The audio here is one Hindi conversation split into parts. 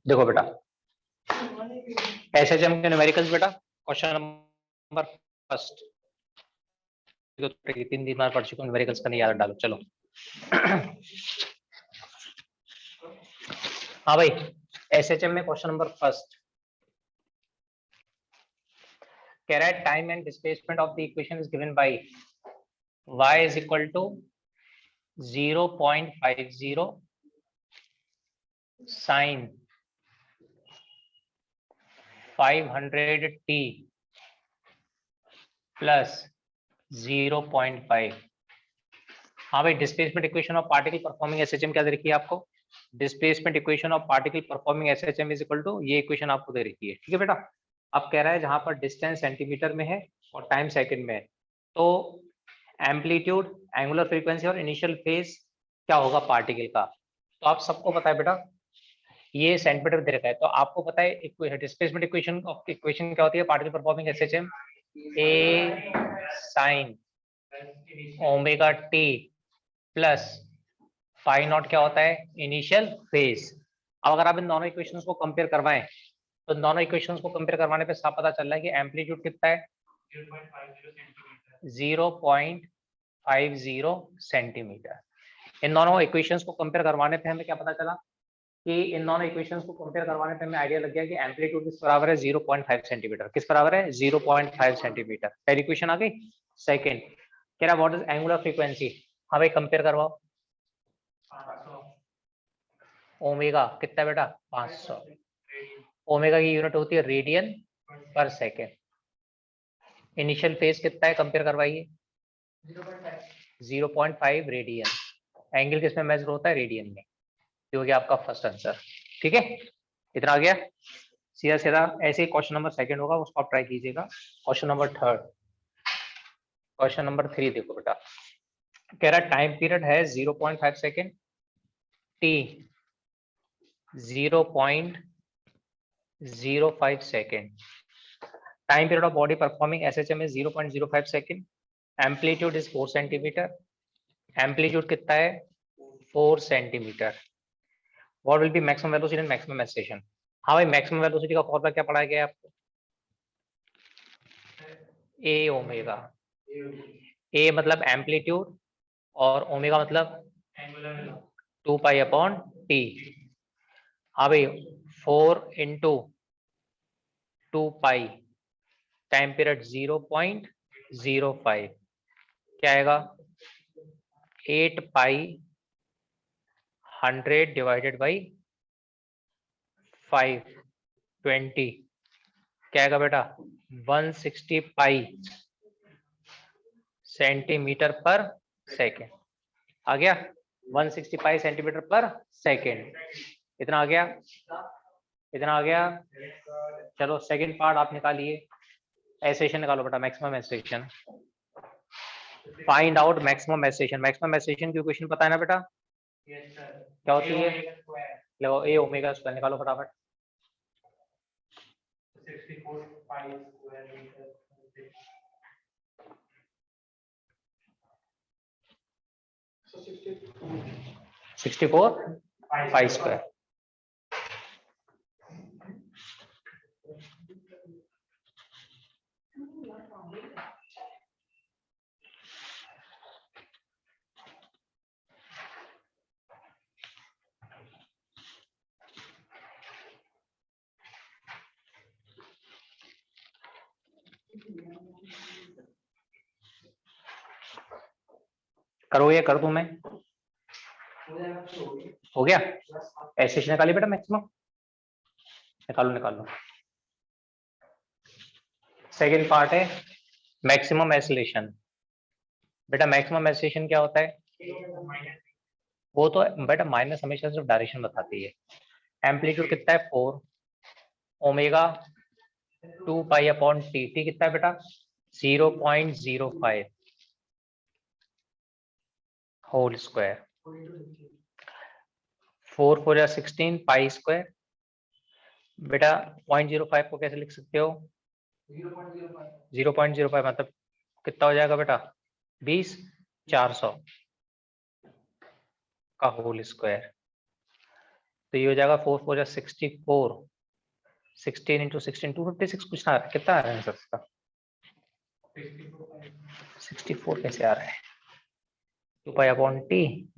देखो बेटा एसएचएम के न्यूमेरिकल्स बेटा क्वेश्चन नंबर फर्स्ट 3 बार पढ़ चुके न्यूमेरिकल्स का नहीं याद डालो चलो। हाँ भाई एसएचएम में क्वेश्चन नंबर फर्स्ट कह रहा है time and displacement of the equation is given by y is equal to 0.50 sin 500t plus 0.5। हाँ भाई displacement equation of particle performing SHM क्या दे रखी है आपको? Displacement equation of particle performing SHM is equal to ये इक्वेशन आपको दे रखी है, ठीक है बेटा। अब कह रहा है जहां पर डिस्टेंस सेंटीमीटर में है और टाइम सेकंड में है, तो एम्पलीट्यूड, एंगुलर फ्रीक्वेंसी और इनिशियल फेज क्या होगा पार्टिकल का। तो आप सबको पता है बेटा ये सेंटीमीटर दे रखा है, तो आपको पता है डिस्प्लेसमेंट इक्वेशन क्या होती है particle performing SHM, A sine omega t plus phi naught क्या होता है इनिशियल फेज। अब अगर आप इन दोनों इक्वेशंस को कंपेयर करवाएं तो दोनों इक्वेशंस को कंपेयर करवाने पे साफ पता चल रहा है कि एम्पलीट्यूड कितना है 0.50 सेंटीमीटर। इन दोनों इक्वेशंस को कंपेयर करवाने पे हमें क्या पता चला कि इन दोनों इक्वेशंस को कंपेयर करवाने पे हमें आइडिया लग गया कि एम्पलीट्यूड किस बराबर है 0.5 सेंटीमीटर। किस बराबर है 0.5 सेंटीमीटर। पहली इक्वेशन आ गई। सेकंड कह रहा व्हाट इज एंगुलर फ्रीक्वेंसी। हाँ भाई कंपेयर करवाओ। ओमेगा कितना बेटा 500। ओमेगा की यूनिट होती है रेडियन पर सेकेंड। इनिशियल फेज कितना है कंपेयर करवाइए 0.5 रेडियन। एंगल किसमें मेजर होता है रेडियन में, जो कि आपका फर्स्ट आंसर। ठीक है इतना आ गया सीधा सीधा। ऐसे ही क्वेश्चन नंबर सेकंड होगा उसको आप ट्राई कीजिएगा। Question number third, question number 3 देखो बेटा कह रहा टाइम पीरियड है 0.5 second, T 0.05 second. Time period of body performing SHM is 0.05 second. Amplitude is 4 centimetre. Amplitude कितना है 4 centimetre. What will be maximum velocity and maximum acceleration. हाँ भाई मैक्सिमम वेलोसिटी का फॉर्मूला क्या पढ़ाया गया है आपको? ए ओमेगा। ए मतलब एम्पलीट्यूड और ओमेगा मतलब 2 पाई अपॉन टी। हाँ भाई 4 इंटू 2 पाई टाइम पीरियड 0.05 क्या आएगा 8 पाई 100 डिवाइडेड बाई 520 क्या आएगा बेटा 160 पाई सेंटीमीटर पर सेकेंड। आ गया 160 पाई सेंटीमीटर पर सेकेंड। इतना आ गया, इतना आ गया। चलो सेकंड पार्ट आप निकालिए। एसेशन निकालो बेटा मैक्सिमम एसेशन। फाइंड आउट मैक्सिमम एसेशन। मैक्सिमम एसेशन की इक्वेशन पता है ना बेटा क्या होती है? लो ए ओमेगा स्क्वायर निकालो फटाफट। 64 पाई स्क्वायर। करो ये कर दूं मैं? हो गया। एसेशन निकालिए बेटा मैक्सिमम। निकालो निकालो। सेकंड पार्ट है मैक्सिमम एक्सेलरेशन। बेटा मैक्सिमम एक्सेलरेशन क्या होता है? वो तो बेटा माइनस हमेशा सिर्फ डायरेक्शन बताती है। एम्पलीट्यूड कितना है 4, omega 2 pi upon T. T कितना है बेटा 0.05 होल स्क्वायर। 4 4 या 16 पाई स्क्वायर। बेटा 0.05 को कैसे लिख सकते हो 0.05 मतलब कितना हो जाएगा बेटा 20 400 का होल स्क्वायर। तो ये हो जाएगा 4 4 64, 16 इंटू 16 256 कुछ ना, कितना आ रहा है आंसर इसका? 64 कैसे आ रहा है? 2 पाई अपॉन टी।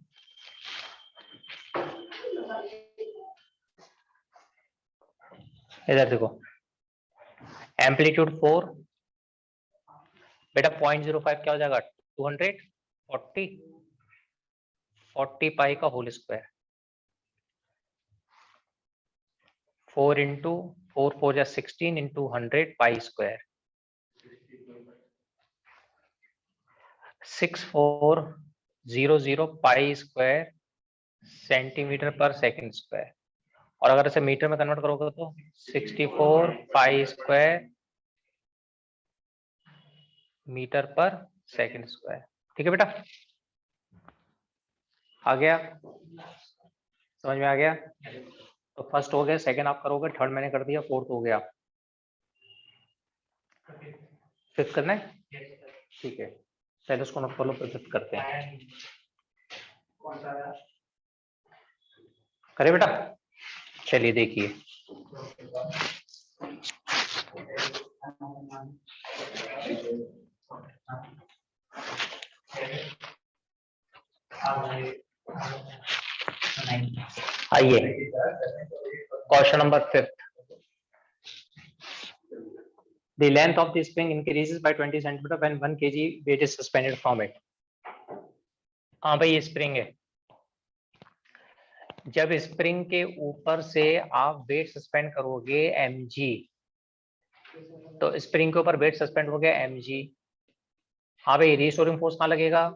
इधर देखो, एम्पलीट्यूड 4 बेटा 0.05 क्या हो जाएगा? 240 40 पाई का होल स्क्वायर, 4 इंटू 4 4 जा 16 into 100 pi square, 6400 pi square centimetre पर सेकंड स्क्वायर। और अगर इसे मीटर में कन्वर्ट करोगे तो 64 पाई स्क्वायर मीटर पर सेकंड स्क्वायर। ठीक है बेटा, आ गया? समझ में आ गया? तो फर्स्ट हो गया, सेकंड आप करोगे, थर्ड मैंने कर दिया, फोर्थ हो गया, फिफ्थ करना है? ठीक है, पहले उसको नोट कर लो, फिर फिफ्थ करते हैं। करे बेटा? चलिए देखिए, आइए question number 5। The length of the spring increases by 20 centimeter when 1 kg weight is suspended from it. हाँ भाई, ये स्प्रिंग है। जब स्प्रिंग के ऊपर से आप वेट सस्पेंड करोगे mg, तो स्प्रिंग के ऊपर वेट सस्पेंड हो गया mg। हाँ भाई, रीस्टोरिंग फोर्स कहाँ लगेगा?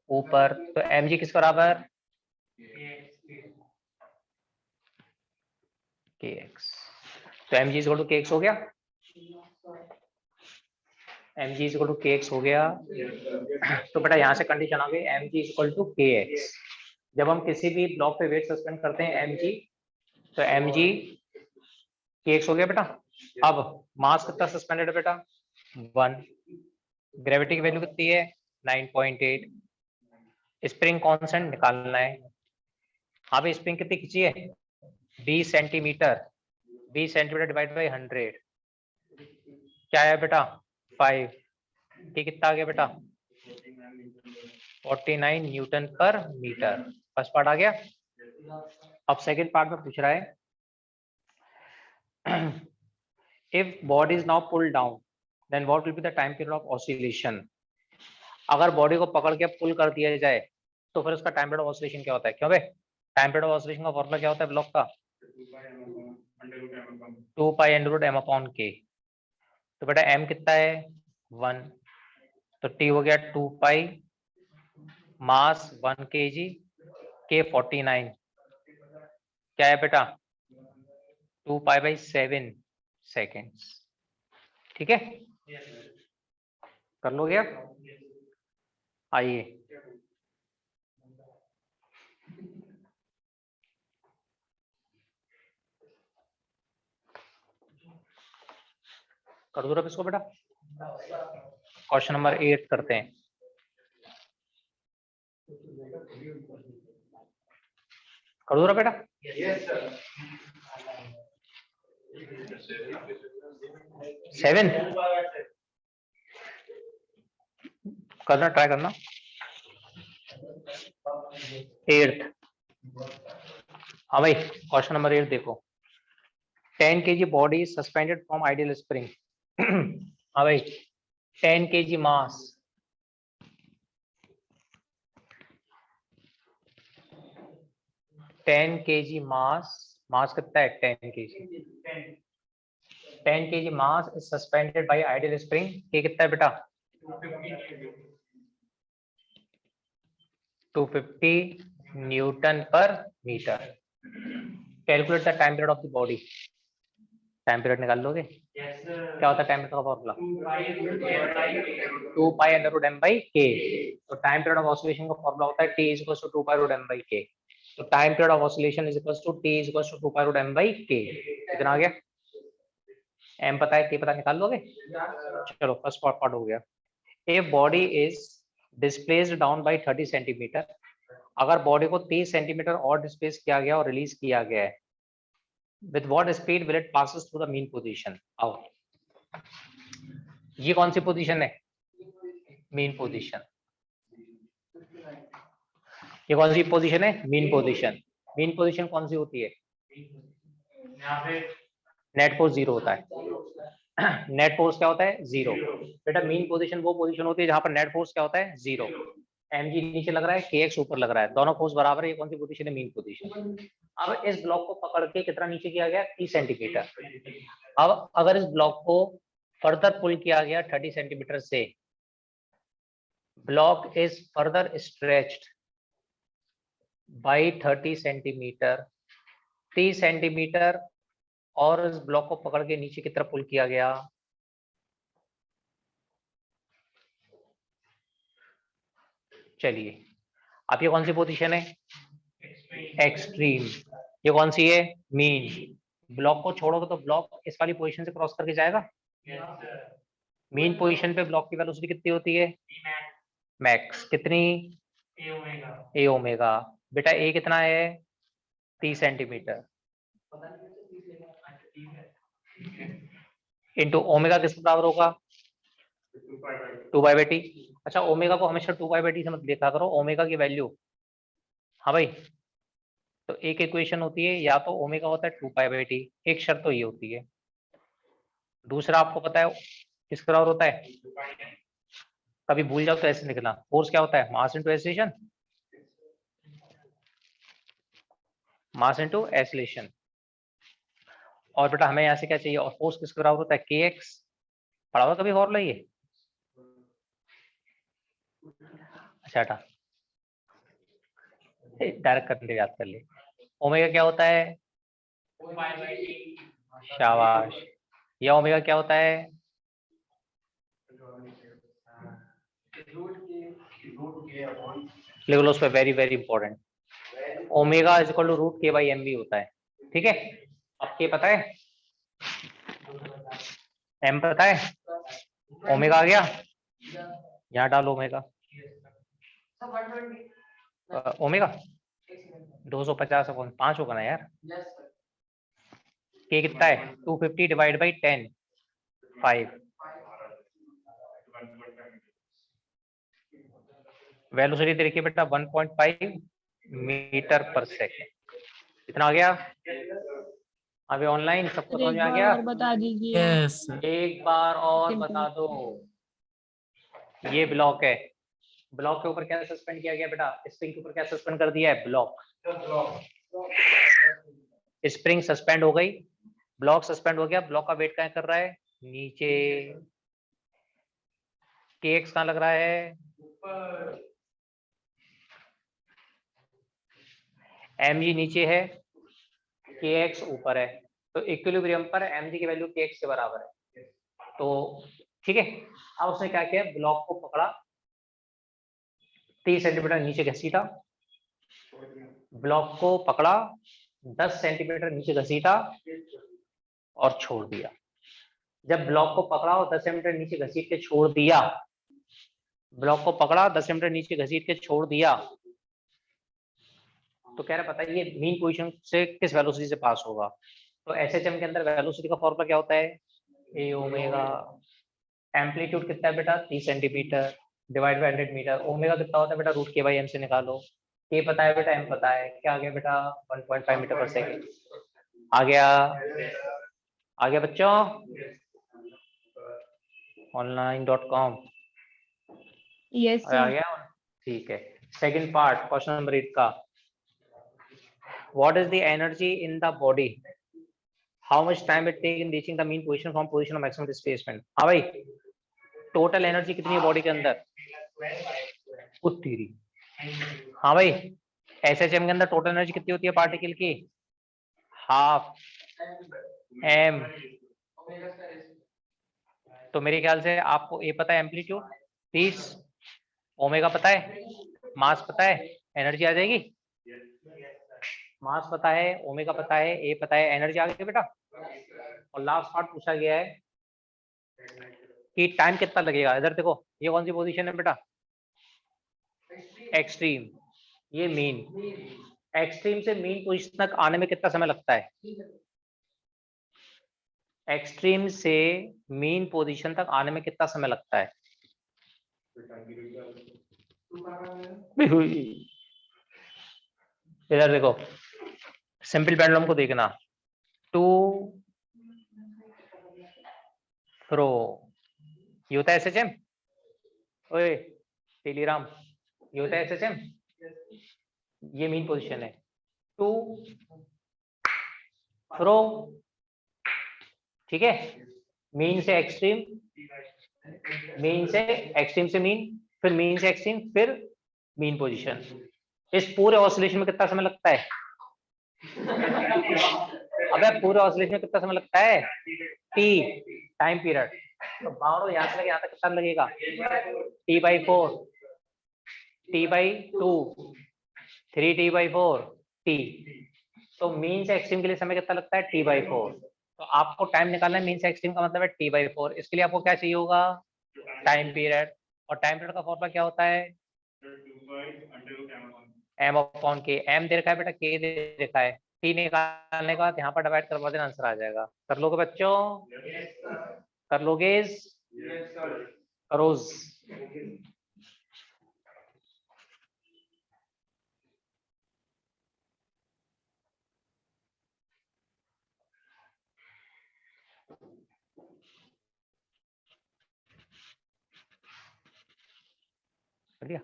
ऊपर। तो mg किस बराबर? kx। तो mg is equal to kx हो गया, mg is equal to kx हो गया। तो बेटा यहाँ से कंडीशन आ गई, mg is equal to kx। जब हम किसी भी ब्लॉक पे वेट सस्पेंड करते हैं mg, तो mg kx हो गया बेटा। अब मास कितना सस्पेंडेड है बेटा? 1। ग्रेविटी की वैल्यू कितनी है? 9.8। स्प्रिंग कांस्टेंट निकालना है। हाँ भाई, स्प्रिंग कितनी खींची है? 20 सेंटीमीटर। 20 सेंटीमीटर डिवाइड बाई 100 क्या है बेटा? 5। ठीक, कितना आ गया बेटा? 49 Newton per metre. First part आ गया। अब सेकंड पार्ट में पूछ रहा है, if body is now pulled down then what will be the time period of oscillation? अगर बॉडी को पकड़ के पुल कर दिया जाए तो फिर उसका टाइम पीरियड ऑफ ऑसिलेशन क्या होता है? क्यों भाई, टाइम पीरियड ऑफ ऑसिलेशन का फॉर्मूला क्या होता है ब्लॉक का? 2 pi under root m upon k। तो बेटा m कितना है? 1। तो t हो गया 2 पाई, मास 1 kg, k 49 क्या है बेटा? 2 पाई बाई 7 सेकेंड्स। ठीक है, कर लो गया। आइए कर दो इसको बेटा। क्वेश्चन नंबर 8 करते हैं। कर दो बेटा। सेवन करना, ट्राई करना। 8th। हाँ भाई, क्वेश्चन नंबर 8 देखो। 10 kg body is suspended from ideal spring। हाँ भाई, 10 kg मास, 10 kg मास, मास कितना है? 10 kg। 10 kg mass is suspended by ideal spring. ये कितना है बेटा? 250 newton per metre. Calculate the time period of the body. Time period निकाल लोगे? क्या होता है टाइम पीरियड का formula? 2 pi under root m by k। तो टाइम पीरियड ऑफ ऑसिलेशन का फॉर्मूला होता है t is equal to 2 pi root m by k। तो time period of oscillation is equal to t is equal to 2 pi root m by k। कितना आ गया? m पता है, k पता, निकाल लोगे? चलो, फर्स्ट पार्ट हो गया। A body is displaced down by 30 centimetre अगर बॉडी को 30 सेंटीमीटर और डिस्प्लेस किया गया और रिलीज किया गया है, with what speed will it passes through the mean position? आओ, ये कौन सी पोजीशन है? Mean position. ये कौन सी पोजीशन है? Mean position. मीन पोजीशन कौन सी होती है? नेट फोर्स जीरो होता है। नेट फोर्स क्या होता है? जीरो। बेटा मीन पोजीशन वो पोजीशन होती है जहां पर नेट फोर्स क्या होता है? जीरो। mg नीचे लग रहा है, kx ऊपर लग रहा है, दोनों फोर्स बराबर है। ये कौन सी पोजीशन है? Mean position. अब इस ब्लॉक को पकड़ के कितना नीचे किया गया? 30 सेंटीमीटर। अब अगर इस ब्लॉक को फर्दर पुल किया गया 30 सेंटीमीटर से, block is further stretched by 30 centimetre, 30 centimetre और इस ब्लॉक को पकड़ के नीचे की तरफ पुल किया गया, चलिए अब ये कौन सी पोजीशन है? एक्सट्रीम। ये कौन सी है? मीन। ब्लॉक को छोड़ोगे तो ब्लॉक इस वाली पोजीशन से क्रॉस करके जाएगा। मीन पोजीशन पे ब्लॉक की वेलोसिटी कितनी होती है? मैक्स। कितनी? ए ओमेगा। बेटा ए कितना है? 30 सेंटीमीटर इंटू ओमेगा किसके बराबर होगा? 2 पाई/टी। अच्छा, ओमेगा को हमेशा 2 पाई/टी से मत देखा करो, ओमेगा की वैल्यू। हाँ भाई, तो एक इक्वेशन होती है, या तो ओमेगा होता है 2 पाई/टी, एक शर्त तो ये होती है। दूसरा आपको पता है किसके बराबर होता है? कभी भूल जाओ तो ऐसे लिखना, फोर्स क्या होता है? Mass into acceleration. Mass into acceleration. और बेटा हमें यहाँ से क्या चाहिए? और फोर्स किसके बराबर होता है? kx। पढ़ा हुआ कभी फॉर्मूला ये? अच्छा डायरेक्ट करने याद कर ले। ओमेगा क्या होता है? शाबाश। या ओमेगा क्या होता है? लिख लो उस पर, very very important. Omega is equal to root के बाई एम भी होता है। ठीक है, अब के पता है, एम पता है, ओमेगा आ गया, यहाँ डालो ओमेगा। ओमेगा 250 अपॉन 5 होगा ना यार। के कितना है? 250 डिवाइड बाई 10, 5। वेलोसिटी देखिए बेटा 1.5 मीटर पर सेकेंड। कितना आ गया? अभी ऑनलाइन सबको समझ में आ गया? और बता दीजिए। यस एक बार और बता दो। ये ब्लॉक है, ब्लॉक के ऊपर क्या सस्पेंड किया गया बेटा? स्प्रिंग के ऊपर क्या सस्पेंड कर दिया है? ब्लॉक। स्प्रिंग सस्पेंड हो गई, ब्लॉक सस्पेंड हो गया, ब्लॉक का वेट क्या कर रहा है? नीचे। kx कहाँ लग रहा है? mg नीचे है, kx ऊपर है, तो इक्विलिब्रियम पर mg की वैल्यू kx के बराबर है। तो ठीक है, अब उसने क्या किया? ब्लॉक को पकड़ा, 30 सेंटीमीटर नीचे घसीटा, ब्लॉक को पकड़ा, 10 सेंटीमीटर नीचे घसीटा और छोड़ दिया। जब ब्लॉक को पकड़ा और 10 सेंटीमीटर नीचे घसीट के छोड़ दिया, ब्लॉक को पकड़ा 10 सेंटीमीटर नीचे घसीट के छोड़ दिया, तो कह रहा पता है ये मीन पोजीशन से किस वेलोसिटी से पास होगा। तो एसएचएम के अंदर वेलोसिटी का फॉर्मूला क्या होता है? ए ओमेगा। एम्पलीट्यूड कितना है बेटा? 30 centimetre divide by 100 metre. Omega कितना होता है बेटा? रूट के बाई एम से निकालो। के पता है बेटा, एम पता है, क्या आ गया बेटा? 1.5 मीटर पर सेकेंड। आ गया? आ गया बच्चों? online.com यस आ गया? ठीक है। सेकंड पार्ट क्वेश्चन नंबर 8 का, what is the energy in the body, how much time it take in reaching the mean position from position of maximum displacement. हाँ भाई, टोटल एनर्जी कितनी है बॉडी के अंदर? उत्तीरी। हाँ भाई, एसएचएम के अंदर टोटल एनर्जी कितनी होती है पार्टिकल की? Half M. तो मेरे ख्याल से आपको ए पता है, एम्पलीट्यूड 30, ओमेगा पता है, मास पता है, एनर्जी आ जाएगी। मास पता है, ओमेगा पता है, ए पता है, एनर्जी आ गई बेटा। और लास्ट पार्ट पूछा गया है कि टाइम कितना लगेगा। इधर देखो, ये कौन सी पोजीशन है बेटा? एक्सट्रीम। ये मीन, एक्सट्रीम से मीन पोजीशन तक आने में कितना समय लगता है? एक्सट्रीम से मीन पोजीशन तक आने में कितना समय लगता है? इधर देखो, सिंपल पेंडुलम को देखना, टू फ्रो, ये होता है एसएचएम। ओए टेलीराम, ये होता है एसएचएम, ये मीन पोजीशन है। टू फ्रो, ठीक है, मीन से एक्सट्रीम, मीन से एक्सट्रीम से मीन, फिर मीन से एक्सट्रीम, फिर मीन पोजीशन। इस पूरे ऑसिलेशन में कितना समय लगता है? अबे पूरे ऑसिलेशन में कितना समय लगता है? T, time period. तो बाउंड यहाँ से लेके यहाँ तक कितना लगेगा? T/4, T/2, 3T/4, T। तो मीन से एक्सट्रीम के लिए समय कितना लगता है? T/4। तो आपको टाइम निकालना है, मीन से एक्सट्रीम का मतलब है T/4। इसके लिए आपको क्या चाहिए होगा? Time period. और टाइम पीरियड का फॉर्मूला क्या होता है? m/k। m दे रखा है बेटा, k दे रखा है। t निकालने के बाद यहाँ पर डिवाइड करवा देना, आंसर आ जाएगा। कर लोगे बच्चों? कर लोगे? करोज। बढ़िया।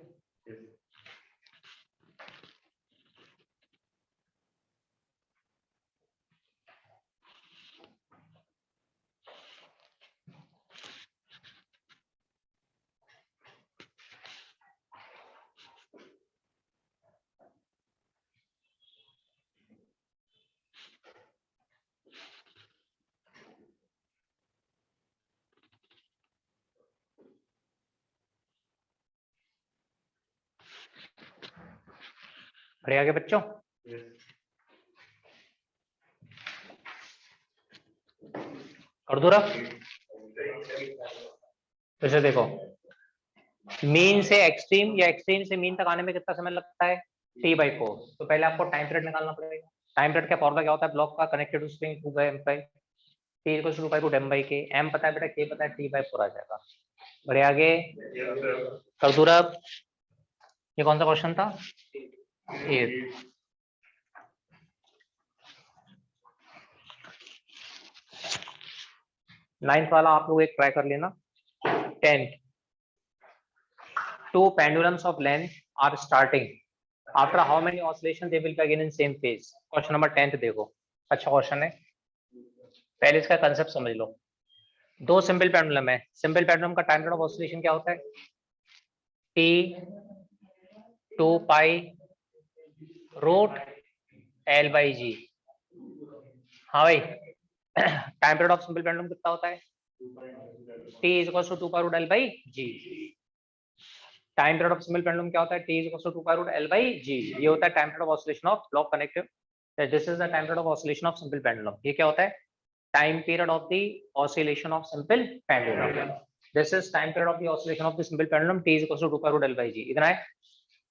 बढ़िया के बच्चों, कर दो रहा। फिर देखो, मीन से एक्सट्रीम या एक्सट्रीम से मीन तक आने में कितना समय लगता है? T/4। तो पहले आपको टाइम पीरियड निकालना पड़ेगा। टाइम पीरियड का फॉर्मूला क्या होता है? ब्लॉक का connected to spring 2/m/, T = 2/√m/k। m पता है बेटा, k पता है, T/4 आ जाएगा। बढ़िया, आगे कर दो रहा। ये कौन सा क्वेश्चन था? 8। 9th वाला आप लोग एक ट्राई कर लेना। 10th, two pendulums of length are starting. After how many oscillations they will begin in same phase? Question number 10th देखो, अच्छा क्वेश्चन है, पहले इसका कंसेप्ट समझ लो। दो सिंपल पेंडुलम है, सिंपल पेंडुलम का टाइम पीरियड ऑफ ऑसिलेशन क्या होता है? T 2π√L/g। हाँ भाई, time period of simple pendulum कितना होता है? T = 2π√L/g। Time period of simple pendulum क्या होता है? T = 2π√L/g। ये होता है time period of oscillation of block connective. This is the time period of oscillation of simple pendulum. ये क्या होता है? Time period of the oscillation of simple pendulum. This is time period of the oscillation of the simple pendulum, T = 2π√L/g। इतना है।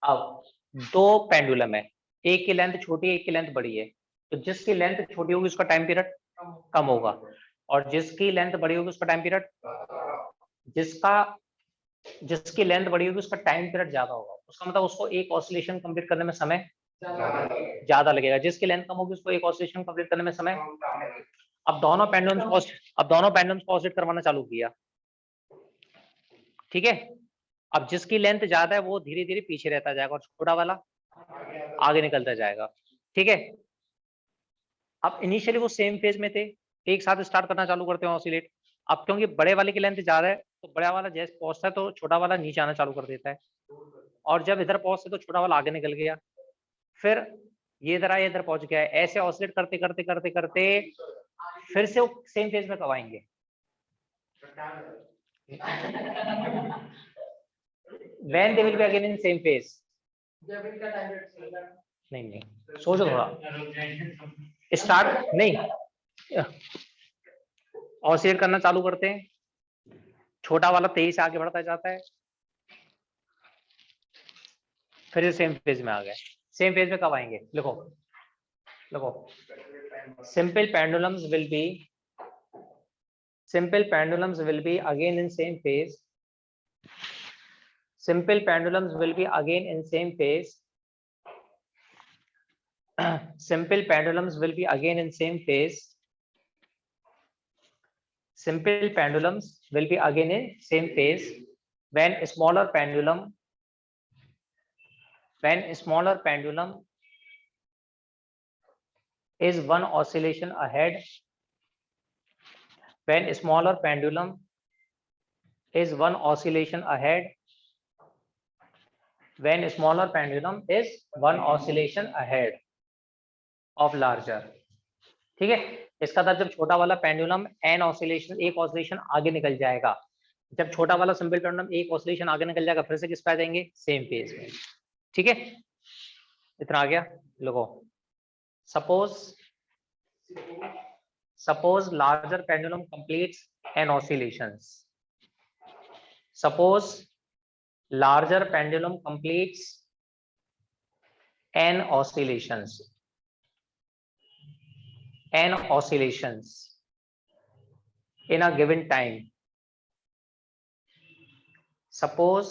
अब दो पेंडुलम है, एक की लेंथ छोटी है, एक की लेंथ बड़ी है। तो जिसकी लेंथ छोटी होगी उसका टाइम पीरियड कम होगा, और जिसकी लेंथ बड़ी होगी उसका टाइम पीरियड, जिसकी लेंथ बड़ी होगी उसका टाइम पीरियड ज्यादा होगा। उसका मतलब उसको एक ऑसिलेशन कंप्लीट करने में समय ज्यादा लगेगा। जिसकी लेंथ कम होगी उसको एक ऑसिलेशन कंप्लीट करने में समय। अब दोनों पेंडुलम्स को ऑसिलेट करवाना चालू किया, ठीक है। अब जिसकी लेंथ ज्यादा है वो धीरे धीरे पीछे रहता जाएगा और छोटा वाला आगे निकलता जाएगा, ठीक है। अब इनिशियली वो सेम फेज में थे, एक साथ स्टार्ट करना चालू करते हैं ऑसिलेट। अब क्योंकि बड़े वाले की लेंथ ज्यादा है तो बड़ा वाला जैसे पहुंचता है तो छोटा वाला नीचे आना चालू कर देता है, और जब इधर पहुंचते तो छोटा वाला आगे निकल गया, फिर ये इधर आया, इधर पहुंच गया है। ऐसे ऑसिलेट करते करते करते करते फिर से वो सेम फेज में कब आएंगे? When they will be again in same phase? नहीं, सोचो थोड़ा, स्टार्ट नहीं, ऑसिलेट करना चालू करते हैं, छोटा वाला तेजी से आगे बढ़ता जाता है, फिर से सेम फेज में आ गए। सेम फेज में कब आएंगे? लिखो लिखो, simple pendulums will be again in same phase. Simple pendulums will be again in same phase. Simple pendulums will be again in same phase. Simple pendulums will be again in same phase when a smaller pendulum is one oscillation ahead. When a smaller pendulum is one oscillation ahead. When a smaller pendulum is one oscillation ahead of larger. ठीक है, इसका था जब छोटा वाला पेंडुलम एक ऑसिलेशन आगे निकल जाएगा। जब छोटा वाला सिंपल पेंडुलम एक ऑसिलेशन आगे निकल जाएगा, फिर से किस पे आ जाएंगे? सेम फेज में। ठीक है, इतना आ गया। लोगो, suppose larger pendulum completes n oscillations. Suppose larger pendulum completes n oscillations in a given time. Suppose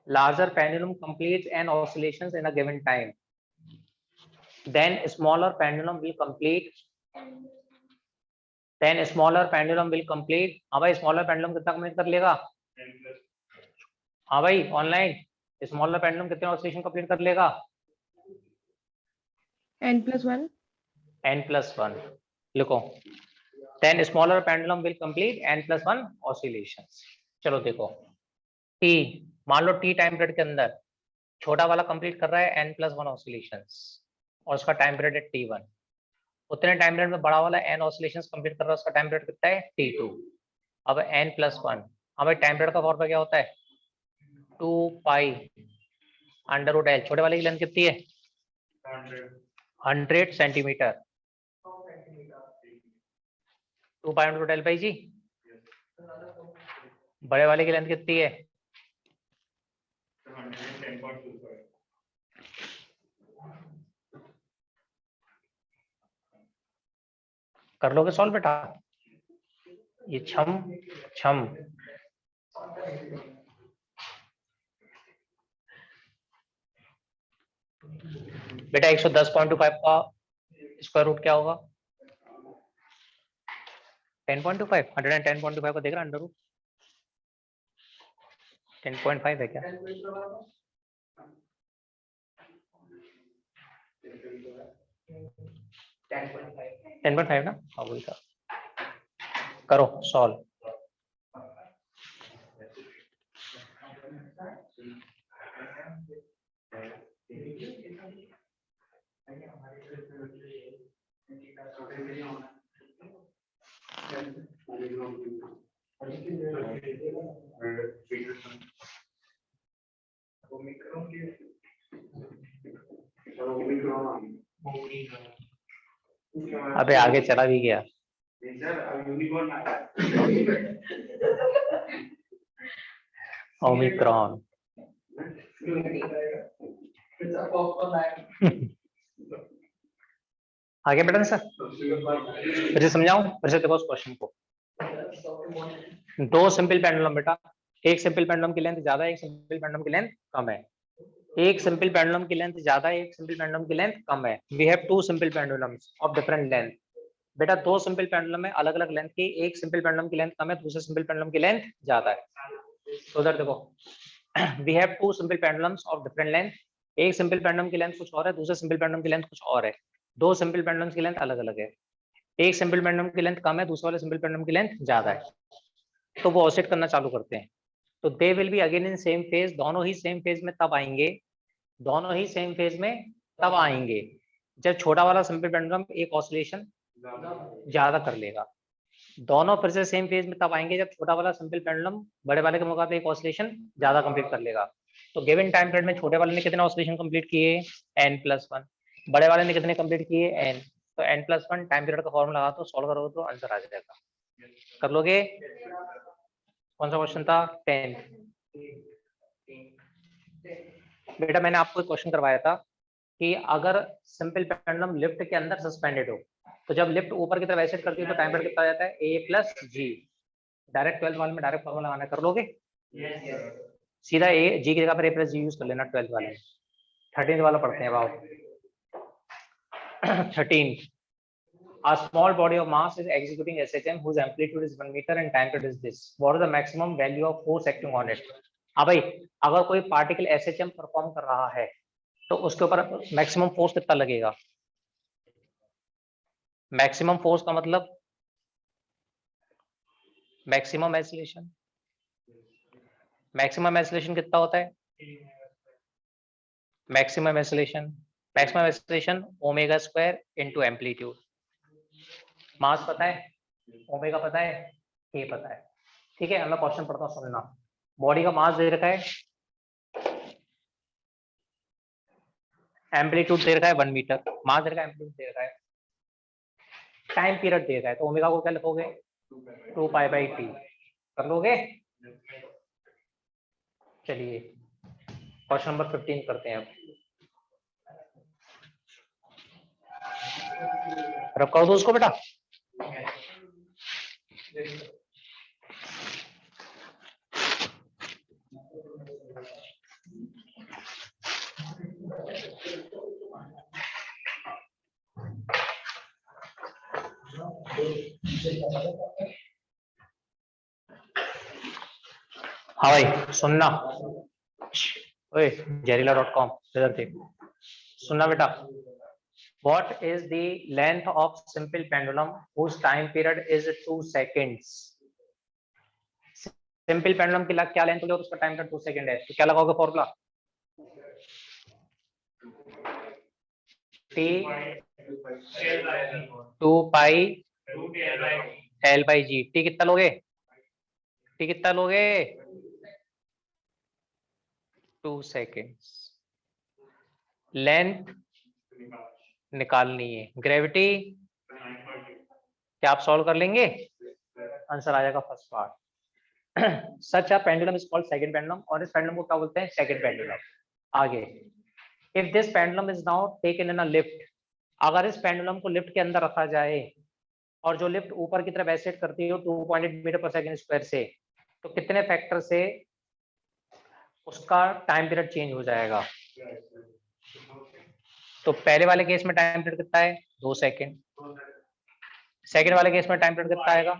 larger pendulum completes n oscillations in a given time, then a smaller pendulum will complete हाँ भाई, स्मॉलर पेंडुलम कितना कंप्लीट कर लेगा? हाँ भाई ऑनलाइन, स्मॉलर पेंडुलम कितने ऑसिलेशन कंप्लीट कर लेगा? n+1 लिखो, then smaller pendulum will complete n+1 oscillations. चलो देखो, t मान लो t टाइम पीरियड के अंदर छोटा वाला कंप्लीट कर रहा है n+1 ऑसिलेशंस और उसका टाइम पीरियड है t1। उतने टाइम पीरियड में बड़ा वाला n ऑसिलेशंस कंप्लीट कर रहा है, उसका टाइम पीरियड कितना है? t2। अब n+1, हाँ भाई टाइम पीरियड का फॉर्मूला क्या होता है? 2π√L। छोटे वाले की लेंथ कितनी है? 100 सेंटीमीटर। 2π√L भाई जी। बड़े वाले की लेंथ कितनी है? 110.25। कर लोगे सॉल्व बेटा? ये छम बेटा 110.25 का स्क्वायर रूट क्या होगा? 10.25। 110.25 को देख रहा अंडर रूट 10.5 है क्या? 10.5 ना? हाँ वही था। करो सॉल्व। अबे आगे चला भी गया। ओमिक्रॉन। आगे बेटा सर, फिर से समझाऊं? फिर से देखो उस क्वेश्चन को। दो सिंपल पेंडुलम बेटा, एक सिंपल पेंडुलम की लेंथ ज्यादा है, एक सिंपल पेंडुलम की लेंथ कम है। एक सिंपल पेंडुलम की लेंथ ज्यादा है, एक सिंपल पेंडुलम की लेंथ कम है। We have two simple pendulums of different length. बेटा दो सिंपल पेंडुलम है अलग अलग लेंथ की, एक सिंपल पेंडुलम की लेंथ कम है, दूसरे सिंपल पेंडुलम की लेंथ ज्यादा है। तो उधर देखो, we have two simple pendulums of different length. एक सिंपल पेंडुलम की लेंथ कुछ और है, दूसरे सिंपल पेंडुलम की लेंथ कुछ और है। दो सिंपल पेंडुलम्स की लेंथ अलग अलग है। एक सिंपल पेंडुलम की लेंथ कम है, दूसरे वाले सिंपल पेंडुलम की लेंथ ज्यादा है। तो वो ऑसिलेट करना चालू करते हैं। तो they will be again in same phase. दोनों ही सेम फेज में तब आएंगे, दोनों ही सेम फेज में तब आएंगे जब छोटा वाला सिंपल पेंडुलम एक ऑसिलेशन ज्यादा कर लेगा। दोनों फिर से सेम फेज में तब आएंगे जब छोटा वाला सिंपल पेंडुलम बड़े वाले के मुकाबले एक ऑसिलेशन ज्यादा कंप्लीट कर लेगा। तो गिवन टाइम पीरियड में छोटे वाले ने कितने ऑसिलेशन कंप्लीट किए? n+1। बड़े वाले ने कितने कंप्लीट किए? n। तो n+1 टाइम पीरियड का फॉर्मूला लगा, तो सॉल्व करोगे तो आंसर आ जाएगा। कर लोगे? कौन सा क्वेश्चन था? 10। बेटा मैंने आपको एक क्वेश्चन करवाया था कि अगर सिंपल पेंडुलम लिफ्ट के अंदर सस्पेंडेड हो तो जब लिफ्ट ऊपर की तरफ एसिड करती है तो टाइम पीरियड कितना आ जाता है, A plus ji. Direct 12th वाले में डायरेक्ट फॉर्मूला लगाना, कर लोगे? सीधा ए जी की जगह पर A प्लस जी यूज कर लेना 12th वाले में। 13th वाला पढ़ते हैं बाबू। 13 A small body of mass is executing SHM whose amplitude is 1 meter and time period is this. What is the maximum value of force acting on it? हाँ भाई, अगर कोई पार्टिकल SHM परफॉर्म कर रहा है तो उसके ऊपर मैक्सिमम फोर्स कितना लगेगा? मैक्सिमम फोर्स का मतलब मैक्सिमम एक्सीलरेशन। मैक्सिमम एक्सीलरेशन कितना होता है? Maximum acceleration omega square into amplitude. Mass पता है, ओमेगा पता है, के पता है। ठीक है, मैं क्वेश्चन पढ़ता हूँ, सुनना। बॉडी का मास दे रखा है, एम्पलीट्यूड दे रखा है 1 मीटर, मास दे रखा है, एम्पलीट्यूड दे रखा है, टाइम पीरियड दे रखा है, तो ओमेगा को क्या लिखोगे? 2 पाई बाई टी। कर लोगे? चलिए क्वेश्चन नंबर 15 करते हैं अब। रब कर दो उसको बेटा। हाँ भाई सुनना, ओए जहरीला.com इधर देख, सुनना बेटा। What is the length of simple pendulum whose time period is 2 seconds? Simple pendulum की क्या लेंथ होगी और उसका टाइम पीरियड 2 सेकंड है, तो क्या लगाओगे formula? T 2 pi L by G. T कितना लोगे? टी कितना लोगे? 2 सेकेंड्स। लेंथ निकालनी है, ग्रेविटी क्या आप सॉल्व कर लेंगे? आंसर आ जाएगा first part. Such a pendulum is called second pendulum, और इस पेंडुलम को क्या बोलते हैं? Second pendulum. आगे, if this pendulum is now taken in a lift, अगर इस पेंडुलम को लिफ्ट के अंदर रखा जाए और जो लिफ्ट ऊपर की तरफ एसिड करती है 2.8 मीटर पर सेकंड स्क्वायर से, तो कितने फैक्टर से उसका टाइम पीरियड चेंज हो जाएगा? तो पहले वाले केस में टाइम पीरियड कितना है? 2 सेकंड। सेकंड वाले केस में टाइम पीरियड कितना आएगा?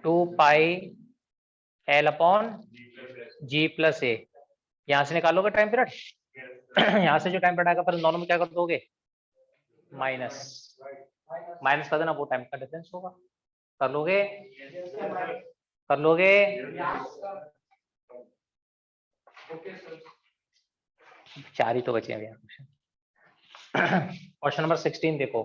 2 पाई एल अपॉन जी प्लस ए। यहां से निकालोगे टाइम पीरियड, यहां से जो टाइम पीरियड आएगा पर दोनों में क्या कर दोगे? माइनस। माइनस कर देना, वो टाइम का डिफरेंस होगा। कर लोगे? कर लोगे? चार ही तो बचे हैं क्वेश्चन। क्वेश्चन नंबर 16 देखो।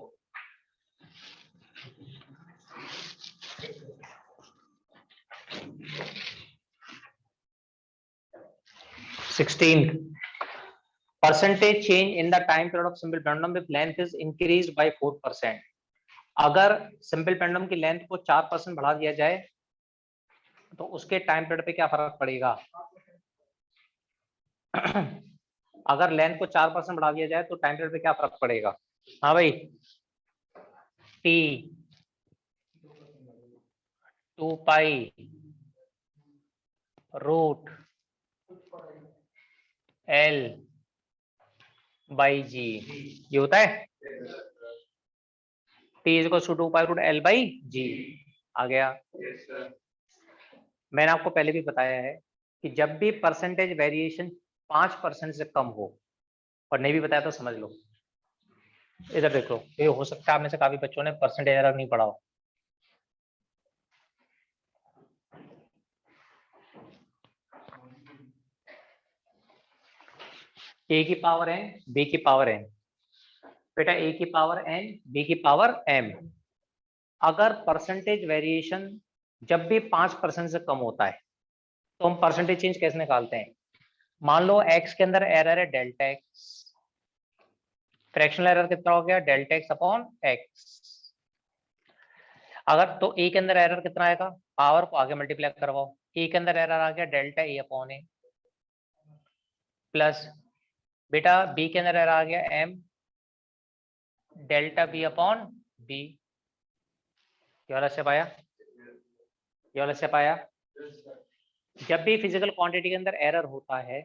Percentage change in the time period of simple pendulum if length is increased by 4%। अगर सिंपल पेंडुलम की लेंथ को 4% बढ़ा दिया जाए तो उसके टाइम पीरियड पे क्या फर्क पड़ेगा? अगर लेंथ को 4% बढ़ा दिया जाए तो टाइम पीरियड पे क्या फर्क पड़ेगा? हाँ भाई, T 2 pi root l by g, ये होता है T is equal to 2 pi root l by g. आ गया? मैंने आपको पहले भी बताया है कि जब भी परसेंटेज वेरिएशन 5% से कम हो, और नहीं भी बताया तो समझ लो, इधर देखो, ये हो सकता है आप में से काफी बच्चों ने परसेंटेज एरर नहीं पढ़ा हो। ए की पावर एन, बी की पावर एन, बेटा ए की पावर एन, बी की पावर एम। अगर परसेंटेज वेरिएशन जब भी 5% से कम होता है तो हम परसेंटेज चेंज कैसे निकालते हैं? मान लो एक्स के अंदर एरर है डेल्टा एक्स, फ्रैक्शनल एरर कितना हो गया? Delta x upon x. अगर तो ए के अंदर एरर कितना आएगा? पावर को आगे मल्टीप्लाई करवाओ, ए के अंदर एरर आ गया delta A upon A. Plus बेटा बी के अंदर एरर आ गया m delta B upon B. ये वाला स्टेप आया, ये वाला स्टेप आया। जब भी फिजिकल क्वांटिटी के अंदर एरर होता है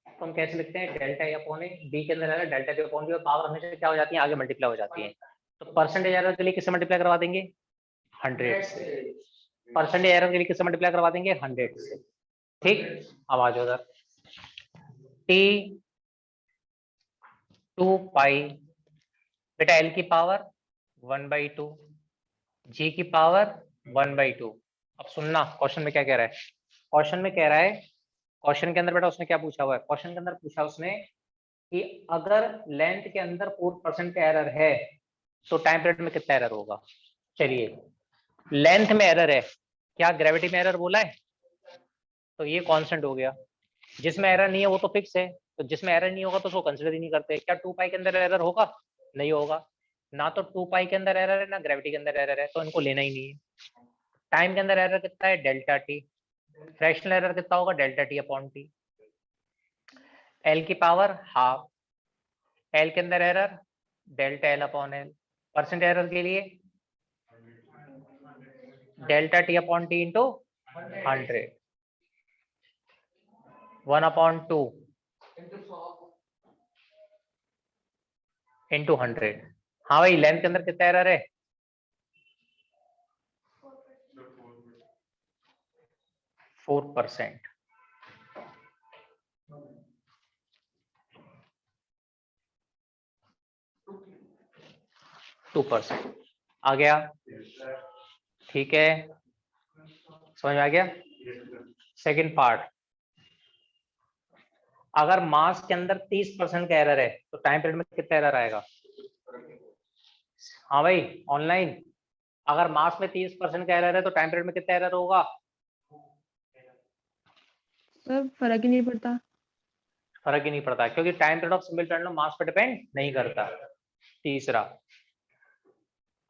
तो हम कैसे लिखते हैं, delta A upon A, B के अंदर error delta B upon B, और पावर हमेशा क्या हो जाती है, आगे मल्टीप्लाई हो जाती है। तो परसेंटेज एरर के लिए किससे मल्टीप्लाई करवा देंगे, 100 से। परसेंटेज एरर के लिए किससे मल्टीप्लाई करवा देंगे, 100 से। ठीक, अब आ जाओ उधर, टी 2 पाई बेटा एल की पावर 1/2, जी की पावर 1/2। अब सुनना क्वेश्चन में क्या कह रहा है, क्वेश्चन में कह रहा है, क्वेश्चन के अंदर बेटा उसने क्या पूछा हुआ है, क्वेश्चन के अंदर पूछा उसने कि अगर लेंथ के अंदर 4% का एरर है तो टाइम पीरियड में कितना एरर होगा। चलिए लेंथ में एरर है, क्या ग्रेविटी में एरर बोला है, तो ये कांस्टेंट हो गया। जिसमें एरर नहीं है वो तो फिक्स है, तो जिसमें एरर नहीं होगा तो उसको कंसिडर ही नहीं करते। क्या 2 पाई के अंदर एरर होगा, नहीं होगा ना, तो 2 पाई के अंदर एरर है ना ग्रेविटी के अंदर एरर है, तो इनको लेना ही नहीं है। टाइम के अंदर एरर कितना है, डेल्टा टी, फ्रैक्शनल एरर कितना होगा, delta T upon T. L की पावर हाफ, एल के अंदर error delta L upon L, percent error के लिए delta T upon T into 100, 1/2 into 100। हाँ भाई लेंथ के अंदर कितना एरर है, 4%। आ गया, ठीक है, समझ में आ गया। सेकंड पार्ट, अगर मास के अंदर 30% का एरर है तो टाइम पीरियड में कितना एरर आएगा। हाँ भाई ऑनलाइन, अगर मास में 30% का एरर है तो टाइम पीरियड में कितना एरर होगा। सर फर्क ही नहीं पड़ता। फर्क ही नहीं पड़ता क्योंकि टाइम पीरियड ऑफ सिंपल टर्नल मास पे डिपेंड नहीं करता। तीसरा,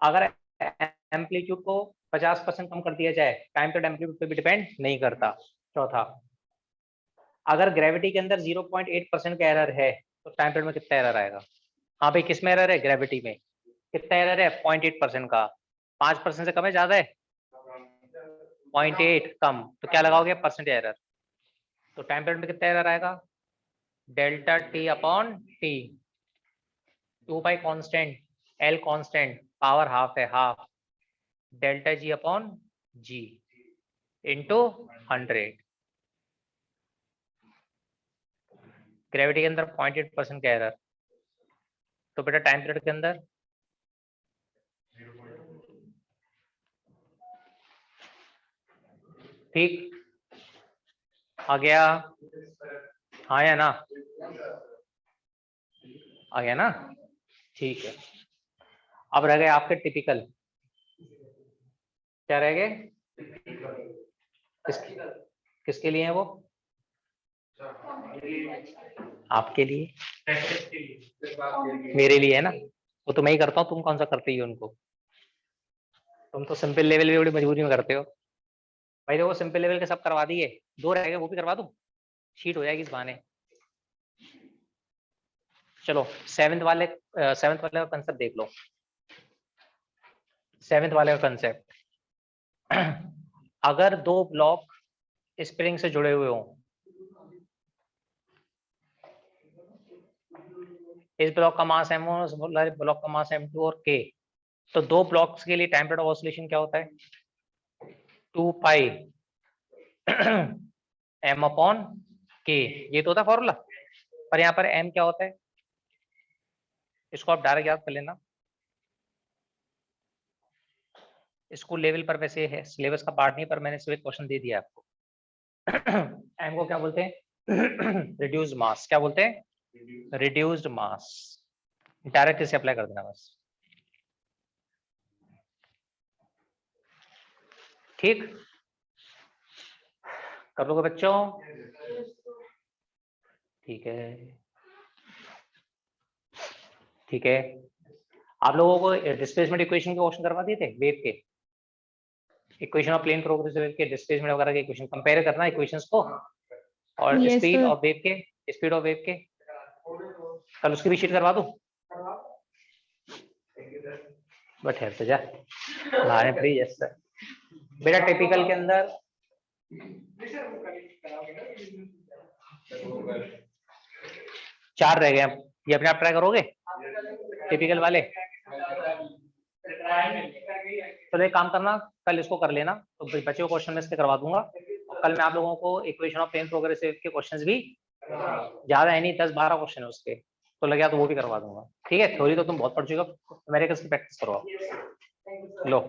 अगर एम्पलीट्यूड को 50% कम कर दिया जाए टाइम पीरियड एम्पलीट्यूड पे भी डिपेंड नहीं करता। चौथा, अगर ग्रेविटी के अंदर 0.8% का एरर है तो टाइम पीरियड में कितना एरर आएगा। हाँ भाई किस में एरर है, ग्रेविटी में। कितना एरर है, 0.8% का। 5% से कम है, ज्यादा है, 0.8 कम, तो क्या लगाओगे, परसेंट एरर। तो टाइम पीरियड में कितना एरर आएगा, डेल्टा टी अपॉन टी, 2 पाई constant, L constant, power half है हाफ, डेल्टा जी अपॉन जी इंटू 100। ग्रेविटी के अंदर 0.8% का एरर, तो बेटा टाइम पीरियड के अंदर ठीक आ गया, हाँ या ना, आ गया ना, ठीक है। अब रह गए आपके टिपिकल, क्या रह गए, किसके लिए है वो, आपके लिए, मेरे लिए है ना, वो तो मैं ही करता हूँ, तुम कौन सा करते ही हो उनको, तुम तो सिंपल लेवल भी बड़ी मजबूरी में करते हो। भाई देखो सिंपल लेवल के सब करवा दिए, 2 रह गए वो भी करवा दूं, शीट हो जाएगी इस बहाने। चलो सेवेंथ वाले का कंसेप्ट देख लो, सेवेंथ वाले का कंसेप्ट। अगर 2 ब्लॉक स्प्रिंग से जुड़े हुए हों, इस ब्लॉक का मास m1, उस ब्लॉक का मास m2 और k, तो 2 ब्लॉक्स के लिए टाइम पीरियड ऑफ ऑसिलेशन क्या होता है, 2 पाई m अपॉन k, ये तो होता है फॉर्मूला। पर यहाँ पर m क्या होता है, इसको आप डायरेक्ट याद कर लेना, स्कूल लेवल पर वैसे है, सिलेबस का पार्ट नहीं, पर मैंने सिर्फ क्वेश्चन दे दिया आपको। m को क्या बोलते हैं, रिड्यूस्ड मास, क्या बोलते हैं, रिड्यूस्ड मास। डायरेक्ट इसे अप्लाई कर देना बस, ठीक, कर लोगे बच्चों, ठीक है, ठीक है। आप लोगों को डिस्प्लेसमेंट इक्वेशन के क्वेश्चन करवा दिए थे, वेव के equation of plane progressive wave के डिस्प्लेसमेंट वगैरह के इक्वेशन कंपेयर करना इक्वेशंस को, और Yes, speed sir. Of wave के स्पीड ऑफ वेव के, कल उसकी भी शीट करवा दूं? बट है तो जा लाने पड़ी। Yes sir. बेटा टिपिकल के अंदर चार रह गए, ये अपने आप ट्राई करोगे टिपिकल वाले? चलो एक काम करना, कल इसको कर लेना, तो बच्चे को क्वेश्चन में इसके करवा दूंगा, और कल मैं आप लोगों को इक्वेशन ऑफ प्लेन प्रोग्रेसिव के क्वेश्चंस भी, ज्यादा है नहीं 10-12 क्वेश्चन है उसके, तो लगे तो वो भी करवा दूंगा। ठीक है, थ्योरी तो तुम बहुत पढ़ चुके हो, मेरे की प्रैक्टिस करो। लो